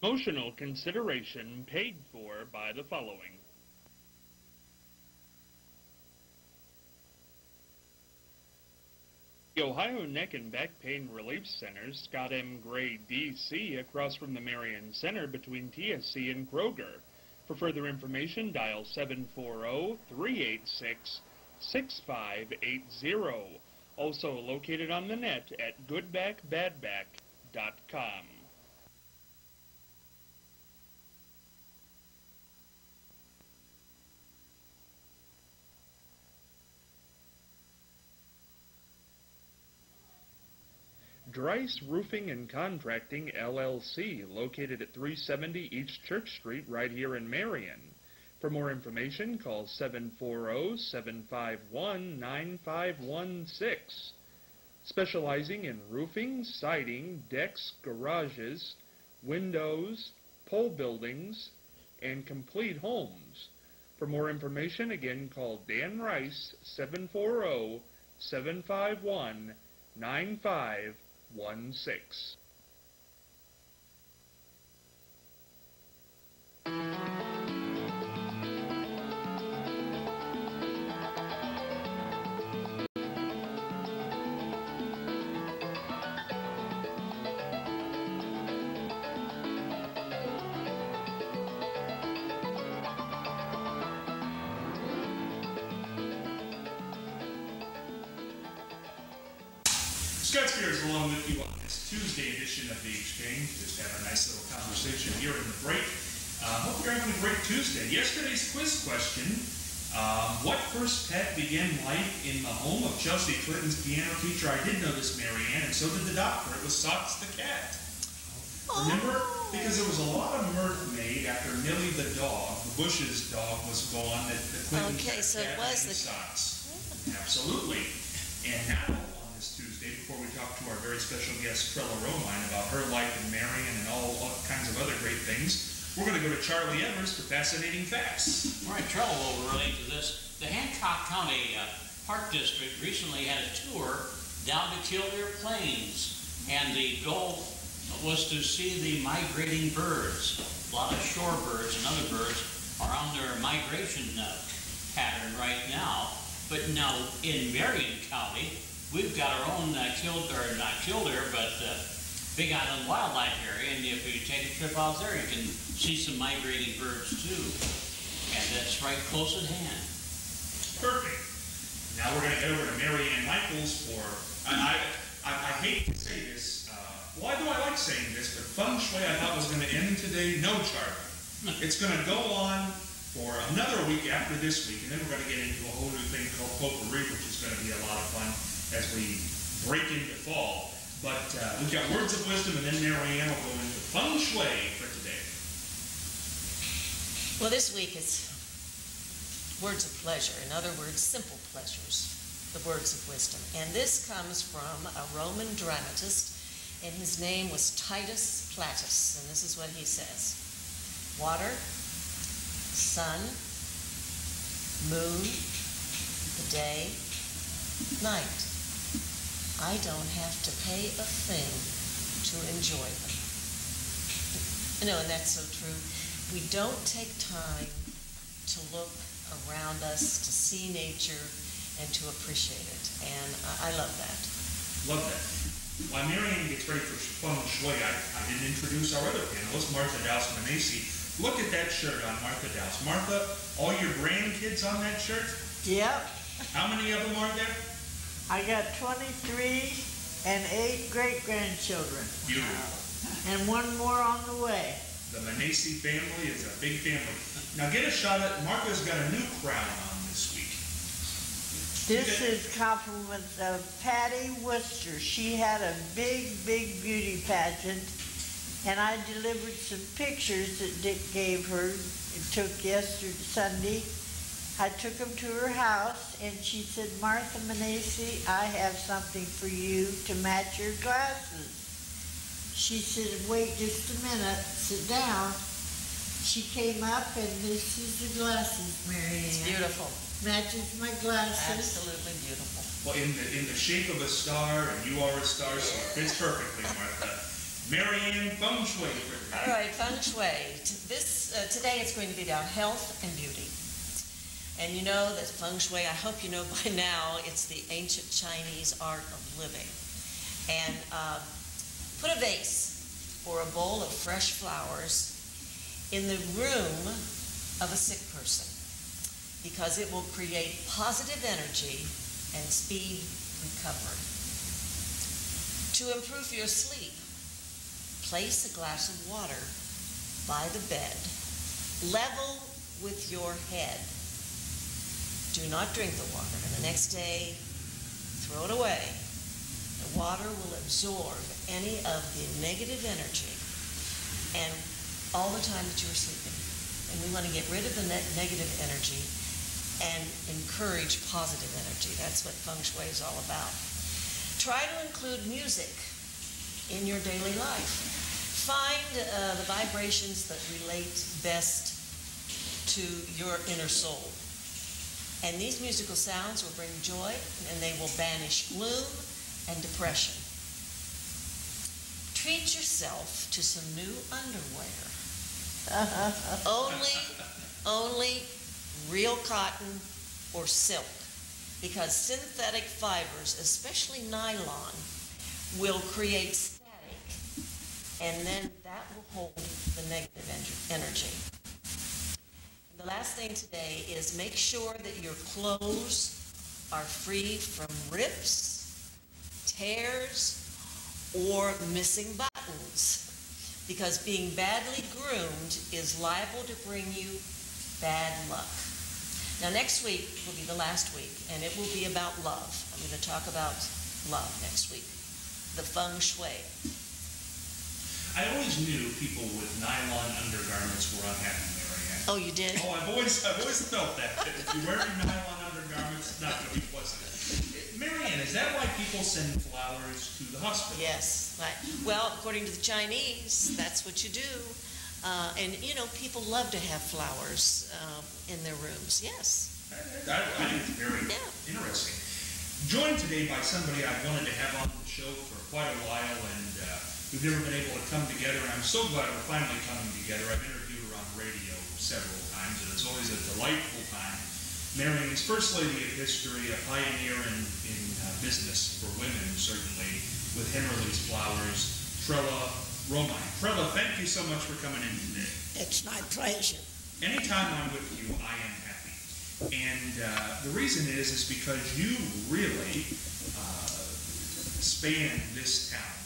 Promotional consideration paid for by the following. The Ohio Neck and Back Pain Relief Center, Scott M. Gray, D.C., across from the Marion Center between TSC and Kroger. For further information, dial 740-386-6580. Also located on the net at goodbackbadback.com. Dreiss Roofing and Contracting, LLC, located at 370 East Church Street right here in Marion. For more information, call 740-751-9516. Specializing in roofing, siding, decks, garages, windows, pole buildings, and complete homes. For more information, again, call Dan Rice, 740-751-9516. Scott Spears along with you on this Tuesday edition of The Exchange. Just have a nice little conversation here in the break. Hope you're having a great Tuesday. Yesterday's quiz question, what first pet began life in the home of Chelsea Clinton's piano teacher? I did know this, Marianne, and so did the doctor. It was Socks the cat. Remember? Because there was a lot of mirth made after Millie the dog, the Bush's dog, was gone, that the Clintons Okay, so it was the Socks. Absolutely. And now, Tuesday, before we talk to our very special guest, Trella Romine, about her life in Marion and all kinds of other great things, we're going to go to Charlie Evers for Fascinating Facts. All right, Trella will relate to this. The Hancock County Park District recently had a tour down to Killdeer Plains, and the goal was to see the migrating birds. A lot of shorebirds and other birds are on their migration pattern right now. But now in Marion County, we've got our own not Killdeer, but Big Island Wildlife Area, and if you take a trip out there, you can see some migrating birds too. And that's right close at hand. Perfect. Now we're going to head over to Marianne Michaels for, I hate to say this, why do I like saying this, but Feng Shui I thought was going to end today. No, Charlie. It's going to go on for another week after this week, and then we're going to get into a whole new thing called potpourri, which is going to be a lot of fun as we break into fall. But we've got words of wisdom, and then Marianne will go into Feng Shui for today. Well, this week is words of pleasure. In other words, simple pleasures, the words of wisdom. And this comes from a Roman dramatist, and his name was Titus Platus. And this is what he says: water, sun, moon, the day, night. I don't have to pay a thing to enjoy them. You know, and that's so true. We don't take time to look around us, to see nature, and to appreciate it. And I love that. Love that. While Marianne gets ready for Feng Shui, I didn't introduce our other panelist, Martha Douse-Manesi. Look at that shirt on Martha Douse. Martha, all your grandkids on that shirt? Yep. How many of them are there? I got 23 and 8 great-grandchildren. Beautiful. And one more on the way. The Manesi family is a big family. Now get a shot at, Martha's got a new crown on this week. This is compliments of Patty Worcester. She had a big, big beauty pageant, and I delivered some pictures that Dick gave her. It took yesterday, Sunday. I took them to her house, and she said, Martha Manesi, I have something for you to match your glasses. She said, wait just a minute, sit down. She came up, and this is the glasses, Marianne. It's beautiful. Matches my glasses. Absolutely beautiful. Well, in the shape of a star, and you are a star, so it fits perfectly, Martha. Marianne, feng shui for today. All right, feng shui. Today it's going to be about health and beauty. And you know that feng shui, I hope you know by now, it's the ancient Chinese art of living. And put a vase or a bowl of fresh flowers in the room of a sick person, because it will create positive energy and speed recovery. To improve your sleep, place a glass of water by the bed, level with your head. Do not drink the water, and the next day, throw it away. The water will absorb any of the negative energy and all the time that you're sleeping. And we want to get rid of the negative energy and encourage positive energy. That's what feng shui is all about. Try to include music in your daily life. Find the vibrations that relate best to your inner soul. And these musical sounds will bring joy, and they will banish gloom and depression. Treat yourself to some new underwear. Only real cotton or silk, because synthetic fibers, especially nylon, will create static, and then that will hold the negative energy. The last thing today is make sure that your clothes are free from rips, tears, or missing buttons, because being badly groomed is liable to bring you bad luck. Now next week will be the last week, and it will be about love. I'm going to talk about love next week, the feng shui. I always knew people with nylon undergarments were unhappy, Marianne. Oh, you did? Oh, I've always felt that if you're wearing nylon undergarments, it's not going to be pleasant. Marianne, is that why people send flowers to the hospital? Yes. Well, according to the Chinese, that's what you do. And, you know, people love to have flowers in their rooms. Yes. I think it's very interesting. Joined today by somebody I've wanted to have on the show for quite a while, and we've never been able to come together, and I'm so glad we're finally coming together. I've interviewed her on radio several times, and it's always a delightful time. Marianne is First Lady of History, a pioneer in business for women, certainly, with Henry's Flowers, Trella Romine. Trella, thank you so much for coming in today. It's my pleasure. Anytime I'm with you, I am happy. And the reason is because you really span this town.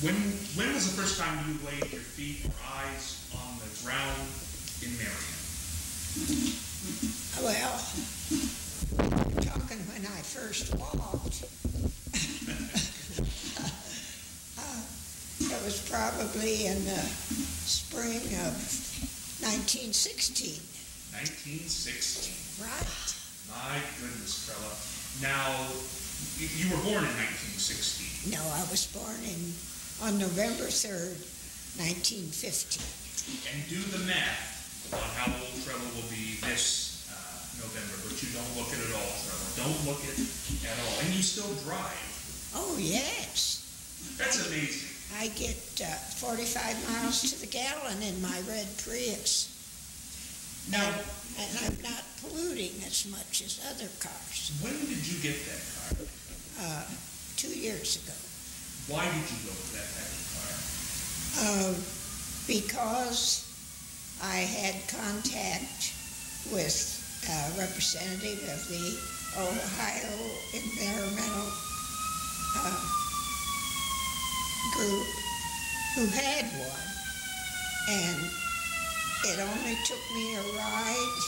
When was the first time you laid your feet or eyes on the ground in Marion? Well, we're talking when I first walked. It was probably in the spring of 1916. 1916. Right. My goodness, Trella. Now, you were born in 1916. No, I was born on November 3rd, 1950. And do the math on how old Trella will be this November, but you don't look it at all, Trella. Don't look it at all. And you still drive. Oh, yes. That's amazing. I get 45 miles to the gallon in my red Prius. Now, and I'm not polluting as much as other cars. when did you get that car? 2 years ago. Why did you go with that type of car? Because I had contact with a representative of the Ohio Environmental Group who had one, and it only took me a ride,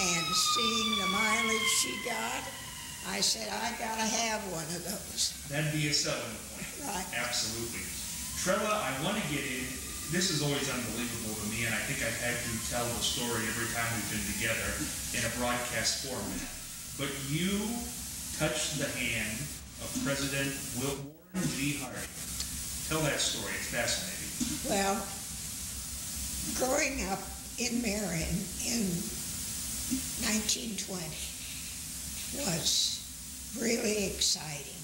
and seeing the mileage she got, I said, I gotta have one of those. That'd be a selling point. Right. Absolutely. Trella, I want to get in. This is always unbelievable to me, and I think I've had you tell the story every time we've been together in a broadcast format. But you touched the hand of President Warren G. Harding. Tell that story. It's fascinating. Well, growing up in Marion in 1920 was really exciting.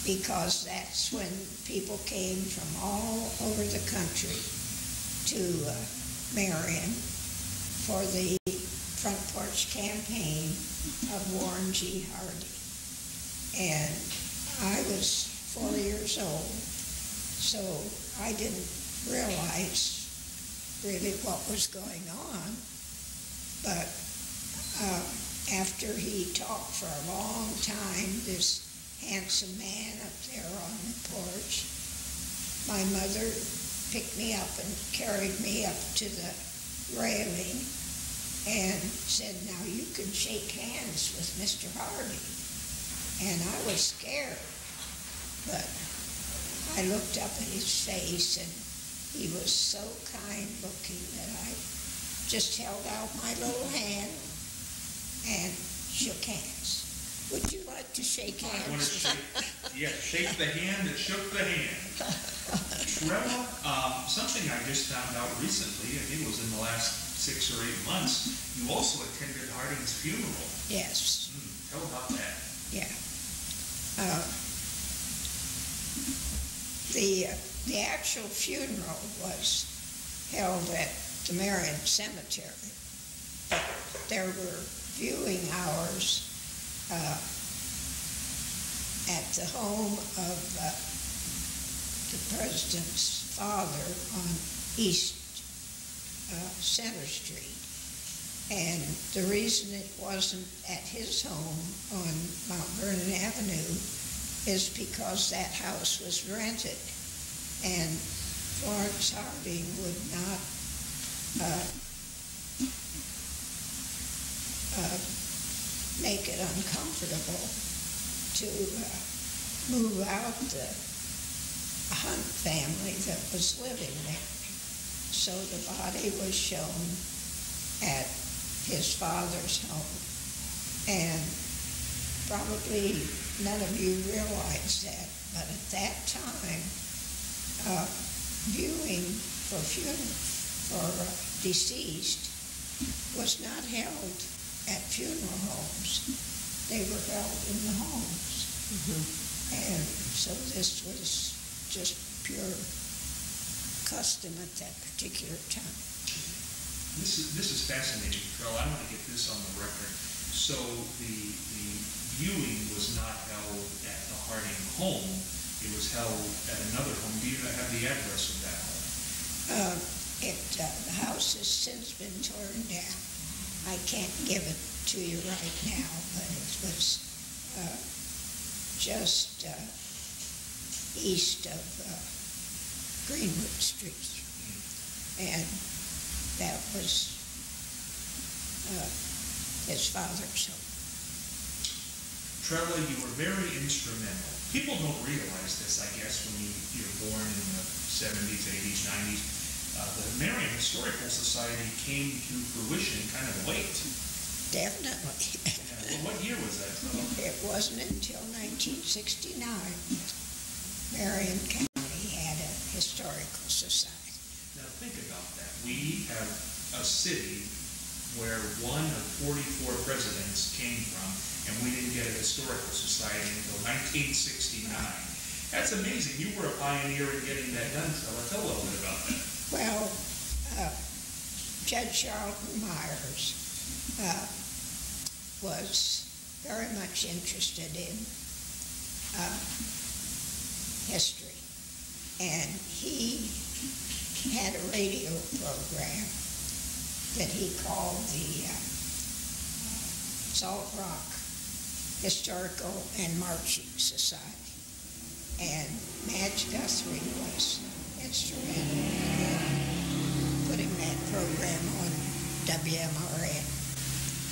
because that's when people came from all over the country to Marion for the front porch campaign of Warren G. Harding. And I was 4 years old, so I didn't realize really what was going on. But after he talked for a long time, this handsome man up there on the porch, my mother picked me up and carried me up to the railing and said, "Now you can shake hands with Mr. Harding." And I was scared, but I looked up at his face and he was so kind looking that I just held out my little hand and shook hands. Would you like to shake hands? I want to shake the hand that shook the hand. Trella, something I just found out recently, I think it was in the last 6 or 8 months, you also attended Harding's funeral. Yes. Tell about that. Yeah. The actual funeral was held at the Marion Cemetery. There were viewing hours at the home of the president's father on East Center Street. And the reason it wasn't at his home on Mount Vernon Avenue is because that house was rented, and Florence Harding would not make it uncomfortable to move out the Hunt family that was living there. So the body was shown at his father's home. And probably none of you realize that, but at that time, viewing for deceased was not held at funeral homes. They were held in the homes. And so this was just pure custom at that particular time. This is fascinating, Carol. I want to get this on the record. So the viewing was not held at the Harding home. It was held at another home. Do you have the address of that home? The house has since been torn down. I can't give it to you right now, but it was just east of Greenwood Street. And that was his father's home. Trella, you were very instrumental. People don't realize this, I guess, when you're born in the 70s, 80s, 90s. The Marion Historical Society came to fruition kind of late. Definitely. Well, what year was that, Trella? It wasn't until 1969 Marion County had a historical society. Now think about that. We have a city where one of 44 presidents came from, and we didn't get a historical society until 1969. That's amazing. You were a pioneer in getting that done, Trella. Tell a little bit about that. Well, Judge Charlton Myers was very much interested in history, and he had a radio program that he called the Salt Rock Historical and Marching Society. And Madge Guthrie was instrumental in putting that program on WMRN.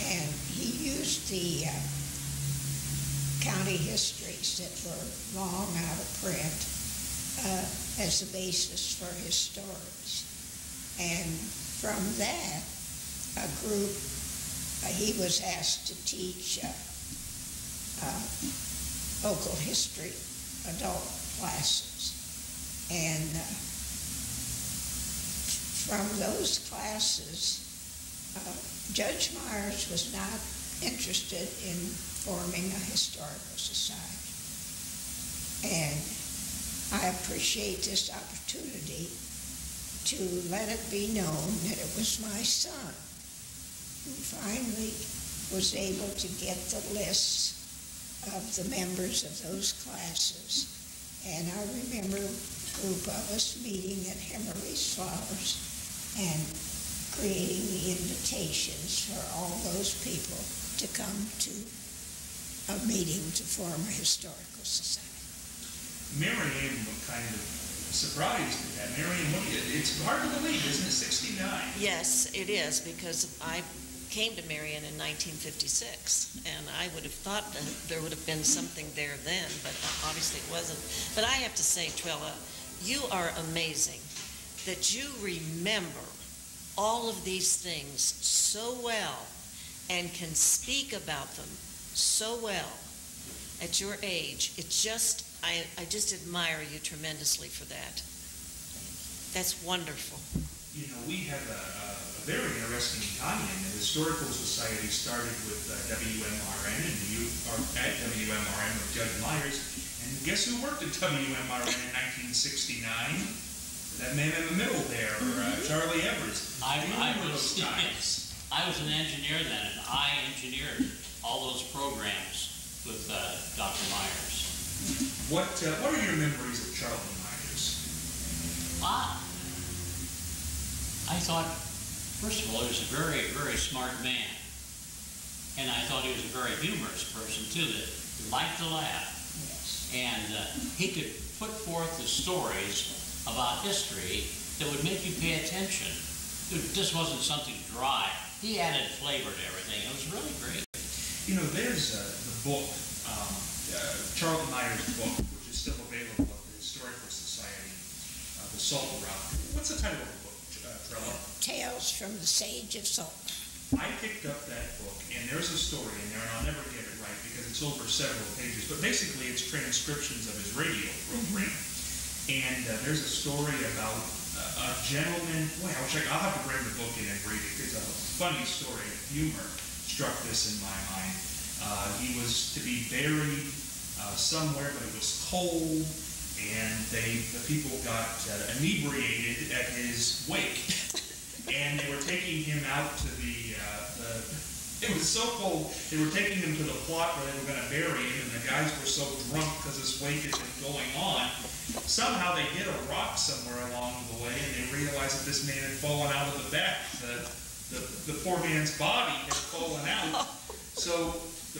And he used the county histories that were long out of print as the basis for his stories. And from that, a group, he was asked to teach local history adult classes. And from those classes, Judge Myers was not interested in forming a historical society. appreciate this opportunity to let it be known that it was my son who finally was able to get the lists of the members of those classes. And I remember a group of us meeting at Hemmerly's Flowers and creating the invitations for all those people to come to a meeting to form a historical society. Mary Ann kind of surprised at that. Mary Ann, it's hard to believe, isn't it? 69. Yes, it is, because I came to Marion in 1956, and I would have thought that there would have been something there then, but obviously it wasn't. But I have to say, Trella, you are amazing that you remember all of these things so well and can speak about them so well at your age. It's just, I just admire you tremendously for that. That's wonderful. You know, we have a very interesting tie-in. The Historical Society started with WMRN, and you are at WMRN with Judge Myers. And guess who worked at WMRN in 1969? That man in the middle there, Charlie Evers. I was an engineer then, and I engineered all those programs with Dr. Myers. What are your memories of Charlie Myers? I thought, first of all, he was a very, very smart man. And I thought he was a very humorous person, too, that liked to laugh. Yes. And he could put forth the stories about history that would make you pay attention. It just wasn't something dry. He added flavor to everything. It was really great. You know, there's the book, Charlie Myers' book, which is still available at the Historical Society, The Salt Rock. What's the title of the book, Trella? Tales from the Sage of Salt. I picked up that book, and there's a story in there, and I'll never get it right because it's over several pages, but basically it's transcriptions of his radio program. And there's a story about a gentleman, boy, I'll have to bring the book in and read it. It's a funny story of humor struck this in my mind. He was to be buried somewhere, but it was cold, and the people got inebriated at his wake. And they were taking him out to it was so cold, they were taking him to the plot where they were going to bury him, and the guys were so drunk because this wake had been going on. Somehow they hit a rock somewhere along the way, and they realized that this man had fallen out of the back. The poor man's body had fallen out. So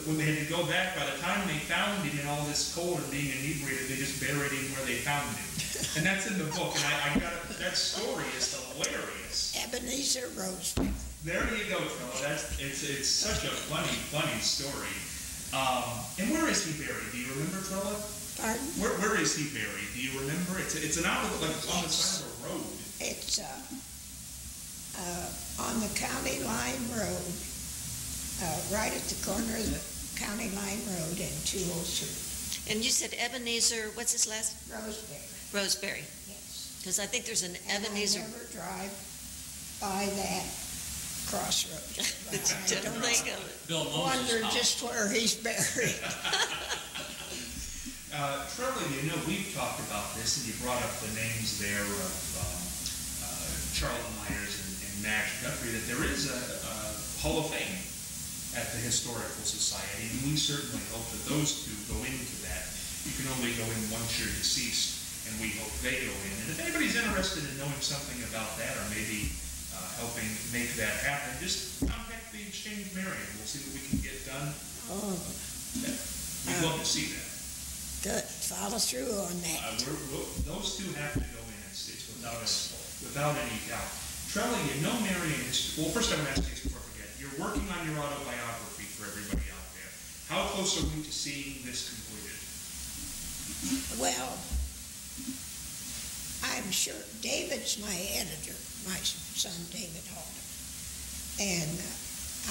when they had to go back, by the time they found him in all this cold and being inebriated, they just buried him where they found him. And that's in the book, and that story is hilarious. Ebenezer Rosebery. There you go, Trella. It's such a funny story. And where is he buried? Do you remember, Trella? Pardon? Where is he buried? Do you remember? It's an outlet like on the side of a road. It's on the County Line Road, right at the corner of the County Line Road and 203. And you said Ebenezer, what's his last? Rosebery. Rosebery. Yes. Because I think there's an And Ebenezer. I never drive by that crossroad. Don't think of it. Bill Moses' Wonder house. just where he's buried. Trella, you know, we've talked about this, and you brought up the names there of Charlie Myers and Madge Guthrie, that there is a Hall of Fame at the Historical Society, and we certainly hope that those two go into that. You can only go in once you're deceased, and we hope they go in. And if anybody's interested in knowing something about that, or maybe helping make that happen, just contact the Exchange Marion. We'll see what we can get done. Oh, We'd love to see that. good. Follow through on that. Those two have to go in. It's without any doubt. Trella, you know Marion is, well, first I'm going to ask you before I forget. You're working on your autobiography for everybody out there. How close are we to seeing this completed? Well, I'm sure David's my editor, my son David Halder, and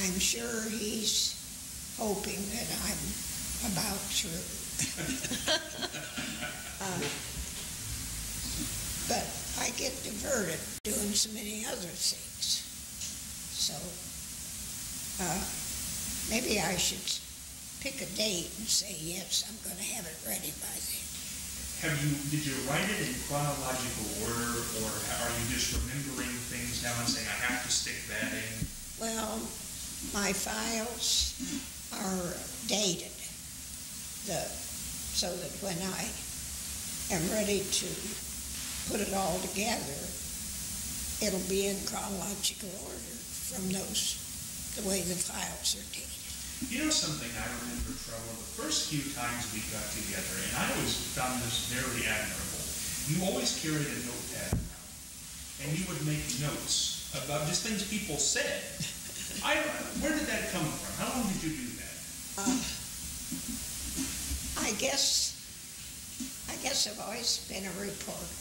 I'm sure he's hoping that I'm about through. But I get diverted doing so many other things. So maybe I should pick a date and say, yes, I'm going to have it ready by then. did you write it in chronological order, or are you just remembering things now and saying, I have to stick that in? Well, my files are dated, so that when I am ready to put it all together, it'll be in chronological order from the way the files are dated. You know something I remember, Trevor, the first few times we got together, and I always found this very admirable, you always carried a notepad around, and you would make notes about just things people said. Where did that come from? How long did you do that? I guess I've always been a reporter.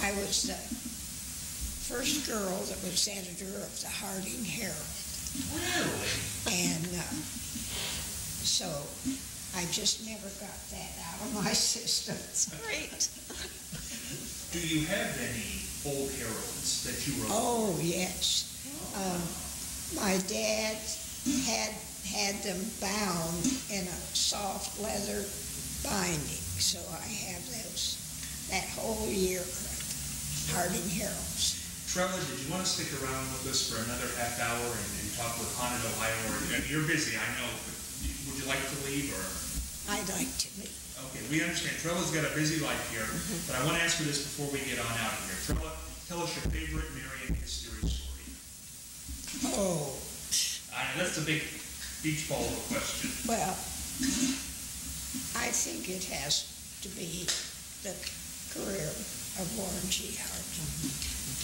I was the first girl that was editor of the Harding Herald. Really? And so I just never got that out of my system. That's great. Do you have any old heralds that you wrote? Oh, yes. My dad had them bound in a soft leather binding, so I have those that whole year of Harding Heralds. Trevor, did you want to stick around with us for another half hour and talk with Haunted Ohio? You're busy, I know, but would you like to leave, or? I'd like to leave. Okay, we understand. Trella's got a busy life here, but I want to ask her this before we get on out of here. Trella, tell us your favorite Marion history story. Oh, That's a big beach ball of a question. well, I think it has to be the career of Warren G. Hart.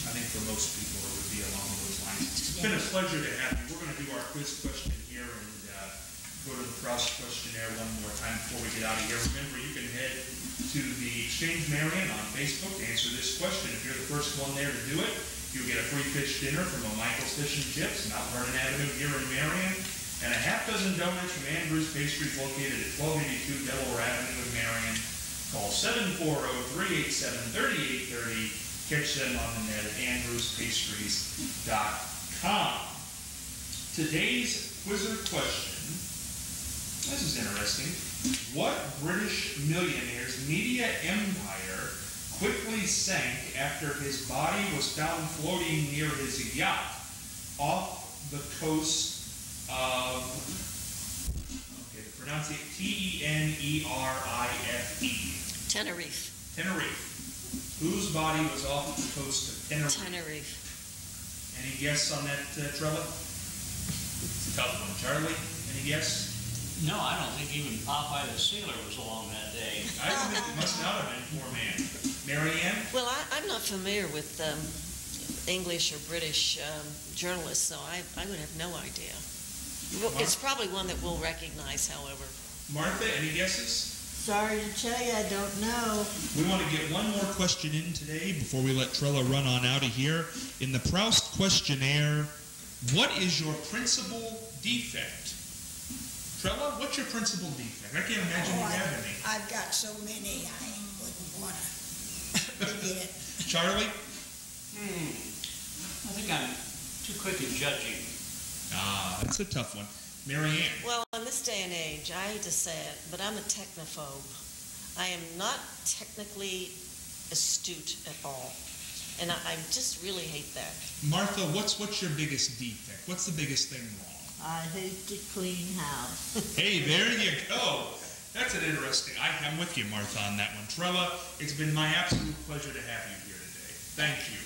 I think for most people it would be along those lines. It's been a pleasure to have you. We're going to do our quiz question here and go to the Proust questionnaire one more time before we get out of here. Remember, you can head to the Exchange Marion on Facebook to answer this question. If you're the first one there to do it, you'll get a free fish dinner from O'Michael's Fish and Chips, Mount Vernon Avenue here in Marion, and a half dozen donuts from Andrew's Pastries located at 1282 Delaware Avenue in Marion. Call 740-387-3830. Catch them on the net at andrewspastries.com. Today's quizzer question, this is interesting. What British millionaire's media empire quickly sank after his body was found floating near his yacht off the coast of, okay, to pronounce it Tenerife. Tenerife. Tenerife. Whose body was off the coast of Tenerife? Tenerife. Any guess on that, Trevor? It's a tough one. Charlie, any guess? No, I don't think even Popeye the Sailor was along that day. I don't think it must not have been poor man. Marianne? Well, I'm not familiar with English or British journalists, so I would have no idea. Well, it's probably one that we'll recognize, however. Martha, any guesses? Sorry to tell you, I don't know. We want to get one more question in today before we let Trella run on out of here. In the Proust questionnaire, what is your principal defect? Trella, what's your principal defect? I can't imagine you have any. I've got so many I wouldn't want to begin. Charlie? I think I'm too quick in judging. That's a tough one. Marianne? Well, in this day and age, I hate to say it, but I'm a technophobe. I am not technically astute at all, and I just really hate that. Martha, what's your biggest defect? What's the biggest thing wrong? I hate to clean house. Hey, there you go. That's an interesting. I'm with you, Martha, on that one. Trella, it's been my absolute pleasure to have you here today. Thank you.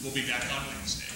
We'll be back on Wednesday.